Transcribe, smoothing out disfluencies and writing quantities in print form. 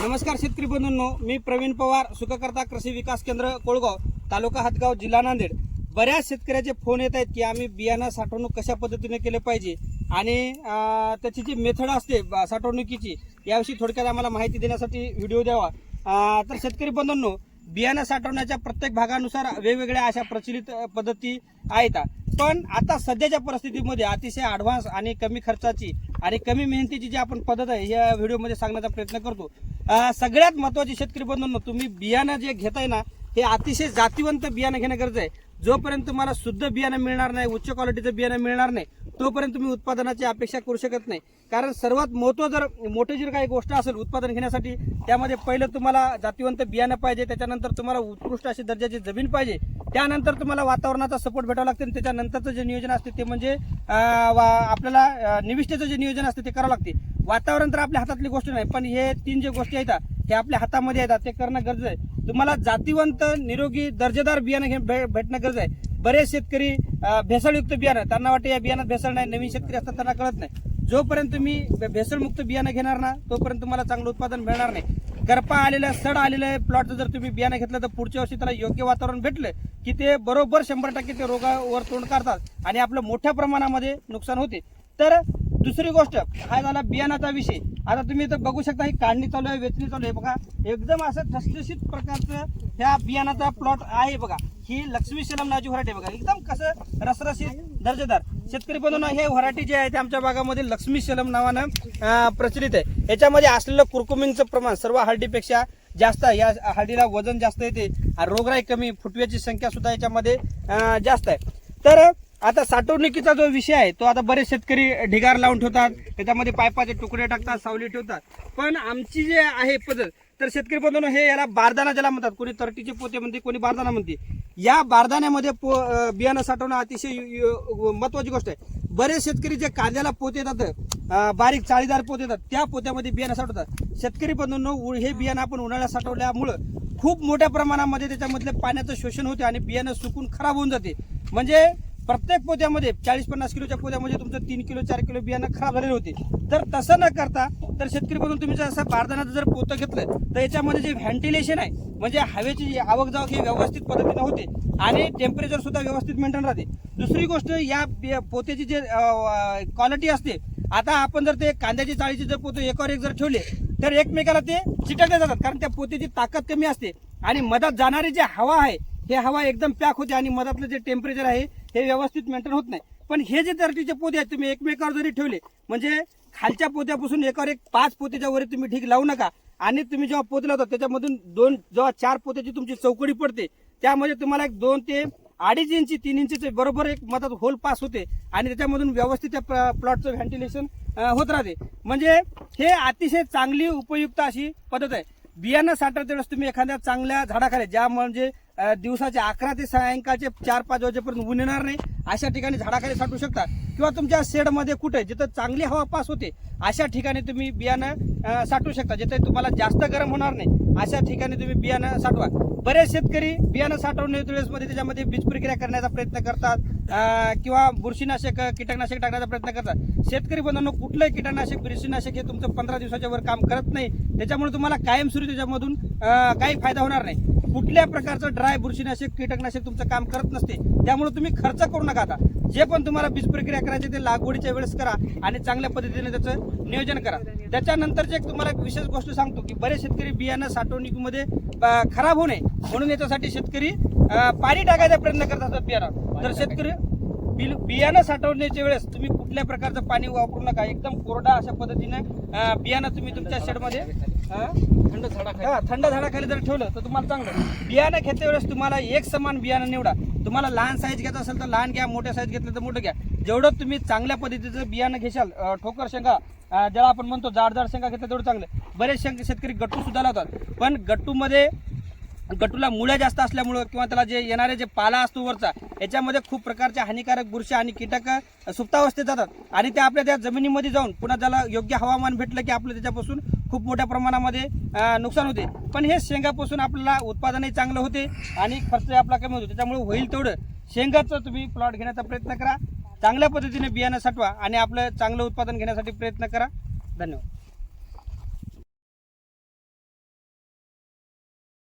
नमस्कार शेतकरी बंधूंनो, मी प्रवीण पवार, सुखकर्ता कृषी विकास केंद्र कोळगाव, तालुका हातगाव, जिल्हा नांदेड. बऱ्याच शेतकऱ्याचे फोन येत आहेत की आम्ही बियाणं साठवणूक कशा पद्धतीने केले पाहिजे आणि त्याची जी मेथड असते साठवणुकीची याविषयी थोडक्यात आम्हाला माहिती देण्यासाठी व्हिडिओ द्यावा. तर शेतकरी बंधूंनो, बियाणं साठवण्याच्या प्रत्येक भागानुसार वेगवेगळ्या अशा प्रचलित पद्धती आहेत. पण आता सध्याच्या परिस्थितीमध्ये अतिशय ॲडव्हान्स आणि कमी खर्चाची आणि कमी मेहनतीची जी आपण पद्धत आहे या व्हिडिओमध्ये सांगण्याचा प्रयत्न करतो. सगळ्यात महत्त्वाची शेतकरी बंधूंनो, तुम्ही बियाणं जे घेताय ना, हे अतिशय जातीवंत बियाणं घेणं गरजेचं आहे. जोपर्यंत तुम्हाला शुद्ध बियाणं मिळणार नाही, उच्च क्वालिटीचं बियाणं मिळणार नाही, तोपर्यंत तुम्ही उत्पादनाची अपेक्षा करू शकत नाही. कारण सर्वात मोठी जर काही गोष्ट असेल उत्पादन घेण्यासाठी, त्यामध्ये पहिलं तुम्हाला जातीवंत बियाणं पाहिजे, त्याच्यानंतर तुम्हाला उत्कृष्ट अशी दर्जाची जमीन पाहिजे, त्यानंतर तुम्हाला वातावरणाचा सपोर्ट भेटावा लागते, आणि त्याच्यानंतरचं जे नियोजन असते ते म्हणजे आपल्याला निविष्ठेचं जे नियोजन असते ते करावं लागते. वातावरण तर आपल्या हातातली गोष्ट नाही, पण हे तीन जे गोष्टी आहेत हे आपल्या हातामध्ये आहेत, ते करणं गरजेचं आहे. तुम्हाला जातीवंत निरोगी दर्जेदार बियाणं भेटणं गरजेचं आहे. बरेच शेतकरी भेसळयुक्त बियाणं, त्यांना वाटते या बियाणात भेसळ नाही, नवीन शेतकरी असतात त्यांना कळत नाही. जोपर्यंत तुम्ही भेसळमुक्त बियाणं घेणार ना, तोपर्यंत तुम्हाला चांगलं उत्पादन मिळणार नाही. करपा आलेलं, सड आलेलं प्लॉटचं जर तुम्ही बियाणं घेतलं तर पुढच्या वर्षी त्याला योग्य वातावरण भेटलं की ते बरोबर 100% ते रोगावर तोंड काढतात आणि आपलं मोठ्या प्रमाणामध्ये नुकसान होते. तर दुसरी गोष्ट हा झाला बियाणाचा विषय. आता तुम्ही इथं बघू शकता, ही काढणी चालू आहे, वेचणी चालू आहे. बघा, एकदम असं ठसठशीत प्रकारचं ह्या बियाणाचा प्लॉट आहे. बघा, ही लक्ष्मी शलम नावाची व्हरायटी बघा, एकदम कसं रसरशीत दर्जेदार. शेतकरी बंधूंनो, हे व्हरायटी जे आहे ते आमच्या भागामध्ये लक्ष्मी शलम नावानं प्रचलित आहे. याच्यामध्ये असलेलं कुरकुमिंगचं प्रमाण सर्व हळदीपेक्षा जास्त आहे. या हळदीला वजन जास्त येते, रोगराई कमी, फुटव्याची संख्या सुद्धा याच्यामध्ये जास्त आहे. तर आता साठवणुकीचा जो विषय आहे तो आता बरेच शेतकरी ढिगार लावून ठेवतात, त्याच्यामध्ये पाईपाचे तुकडे टाकतात, सावली ठेवतात. पण आमची जे आहे पद्धत, तर शेतकरी बंधूंनो, हे याला बारदाना ज्याला म्हणतात, कोणी तरटीचे पोते म्हणते, कोणी बारदाना म्हणते. या बारदाण्यामध्ये बियाणं साठवणं अतिशय महत्वाची गोष्ट आहे. बरेच शेतकरी जे कांद्याला पोते येतात, बारीक चाळीदार पोते येतात, त्या पोत्यामध्ये बियाणं साठवतात. शेतकरी बंधूंनो, हे बियाणं आपण उन्हाळ्यात साठवल्यामुळं खूप मोठ्या प्रमाणामध्ये त्याच्यामधले पाण्याचं शोषण होते आणि बियाणं सुकून खराब होऊन जाते. म्हणजे प्रत्येक पोत्यामध्ये 40-50 किलोच्या पोत्यामध्ये तुमचं 3 किलो 4 किलो बियाणं खराब झालेले होते. तर तसं न करता, तर शेतकरी बघून तुम्ही जर असं बारदानाचं जर पोतं घेतलं तर याच्यामध्ये जे व्हेंटिलेशन आहे, म्हणजे हवेची जी आवक जावक ही व्यवस्थित पद्धतीने होते आणि टेम्परेचर सुद्धा व्यवस्थित मेंटेन राहते. दुसरी गोष्ट, या पोत्याची जे क्वालिटी असते, आता आपण जर ते कांद्याची चाळीचे जर पोते एकावर एक जर ठेवले तर एकमेकाला ते चिटकले जातात, कारण त्या पोत्याची ताकद कमी असते आणि मधात जाणारी जी हवा आहे हे हवा एकदम पॅक होते आणि मधातलं जे टेम्परेचर आहे हे व्यवस्थित मेंटेन होत नाही. पण हे जे तरटीचे पोते आहेत, तुम्ही एकमेकावर जरी ठेवले, म्हणजे खालच्या पोत्यापासून एकावर एक 5 पोत्याच्या वर तुम्ही ढीग लावू नका. आणि तुम्ही जेव्हा पोते लावता त्याच्यामधून जेव्हा 4 पोत्याची तुमची चौकडी पडते, त्यामध्ये तुम्हाला एक 2 ते 2.5 इंची 3 इंचीचे बरोबर एक मधात होल पास होते आणि त्याच्यामधून व्यवस्थित त्या प्लॉटचं व्हेंटिलेशन होत राहते. म्हणजे हे अतिशय चांगली उपयुक्त अशी पद्धत आहे. बियाणं साठवते वेळेस तुम्ही एखाद्या चांगल्या झाडाखाली, ज्या म्हणजे दिवसाचे 11 ते सायंकाळचे 4-5 वाजेपर्यंत ऊन येणार नाही, अशा ठिकाणी झाडाखाली साठवू शकता. किंवा तुमच्या शेडमध्ये कुठे जिथं चांगली हवा पास होते अशा ठिकाणी तुम्ही बियाणं साठवू शकता. जिथे तुम्हाला जास्त गरम होणार नाही अशा ठिकाणी तुम्ही बियाणं साठवा. बरेच शेतकरी बियाणं साठवण्याच्या वेळेसमध्ये त्याच्यामध्ये बीज प्रक्रिया करण्याचा प्रयत्न करतात किंवा बुरशीनाशक कीटकनाशक टाकण्याचा प्रयत्न करतात. शेतकरी बंधूंनो, कुठलंही कीटकनाशक बुरशीनाशक हे तुमचं 15 दिवसाच्या वर काम करत नाही. त्याच्यामुळे तुम्हाला कायमस्वरूपी त्याच्यामधून काही फायदा होणार नाही. कुठल्या प्रकारचं ड्राय बुरशीनाशक कीटकनाशक तुमचं काम करत नसते. त्यामुळे तुम्ही खर्च करू नका. आता जे पण तुम्हाला बीज प्रक्रिया करायची ते लागवडीच्या वेळेस करा आणि चांगल्या पद्धतीने त्याचं नियोजन करा. त्याच्यानंतरची एक तुम्हाला एक विशेष गोष्ट सांगतो की बरेच शेतकरी बियाणं साठवणुकीमध्ये खराब होऊ नये म्हणून याच्यासाठी शेतकरी पाणी टाकायचा प्रयत्न करत असतात बियाणं. तर शेतकरी बियाणं साठवण्याच्या वेळेस तुम्ही कुठल्या प्रकारचं पाणी वापरू नका. एकदम कोरडा अशा पद्धतीने बियाणं तुम्ही तुमच्या शेडमध्ये थंड झाडाखाली जर ठेवलं तर तुम्हाला चांगलं. बियाणं घेतल्या वेळेस तुम्हाला एक समान बियाणं निवडा. तुम्हाला लहान साईज घ्यायचं असेल तर लहान घ्या, मोठ्या साईज घेतलं तर मोठं घ्या. जेवढं तुम्ही चांगल्या पद्धतीचं बियाणं घेशाल, ठोकर शेंगा ज्याला आपण म्हणतो, जाड शेंगा घेतलं तेवढं चांगलं. बरेच शेतकरी गट्टू सुद्धा लावतात, पण गट्टूला मुळ्या जास्त असल्यामुळं किंवा त्याला जे येणारे जे पाला असतो वरचा, याच्यामध्ये खूप प्रकारच्या हानिकारक बुरशी आणि कीटक सुप्तावस्थेत जातात आणि ते आपल्या त्या जमिनीमध्ये जाऊन पुन्हा त्याला योग्य हवामान भेटलं की आपलं त्याच्यापासून खूप मोठ्या प्रमाणामध्ये नुकसान होते. पण हे शेंगापासून आपल्याला उत्पादनही चांगलं होते आणि खर्च आपला कमी होतो. त्याच्यामुळे होईल तेवढं शेंगाचं तुम्ही प्लॉट घेण्याचा प्रयत्न करा. चांगल्या पद्धतीने बियाणं साठवा आणि आपलं चांगलं उत्पादन घेण्यासाठी प्रयत्न करा. धन्यवाद.